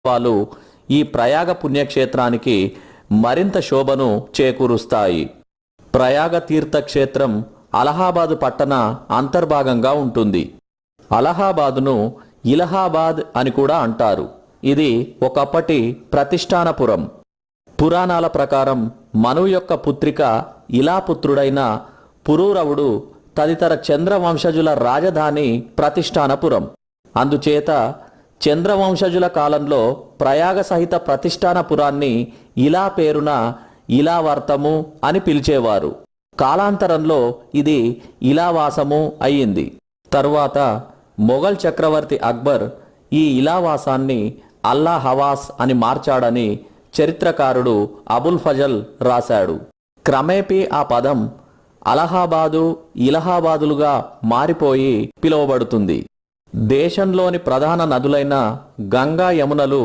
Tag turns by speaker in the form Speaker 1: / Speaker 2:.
Speaker 1: వాళ్ళు ఈ ప్రయాగ పుణ్యక్షేత్రానికి మరింత శోభను చేకూరుస్తాయి. ప్రయాగ తీర్థక్షేత్రం అలహాబాదు పట్టణ అంతర్భాగంగా ఉంటుంది. అలహాబాదును ఇలహాబాద్ అని కూడా అంటారు. ఇది ఒకప్పటి ప్రతిష్టానపురం. పురాణాల ప్రకారం మనువు యొక్క పుత్రిక ఇలాపుత్రుడైన పురూరవుడు తదితర చంద్రవంశజుల రాజధాని ప్రతిష్టానపురం. అందుచేత చంద్రవంశజుల కాలంలో ప్రయాగ సహిత ప్రతిష్టానపురాన్ని ఇలా పేరున ఇలావర్తము అని పిలిచేవారు. కాలాంతరంలో ఇది ఇలావాసము అయ్యింది. తరువాత మొఘల్ చక్రవర్తి అక్బర్ ఈ ఇలావాసాన్ని అల్లా హవాస్ అని మార్చాడని చరిత్రకారుడు అబుల్ ఫజల్ రాశాడు. క్రమేపీ ఆ పదం అలహాబాదు, ఇలహాబాదులుగా మారిపోయి పిలువబడుతుంది. దేశంలోని ప్రధాన నదులైన గంగా, యమునలు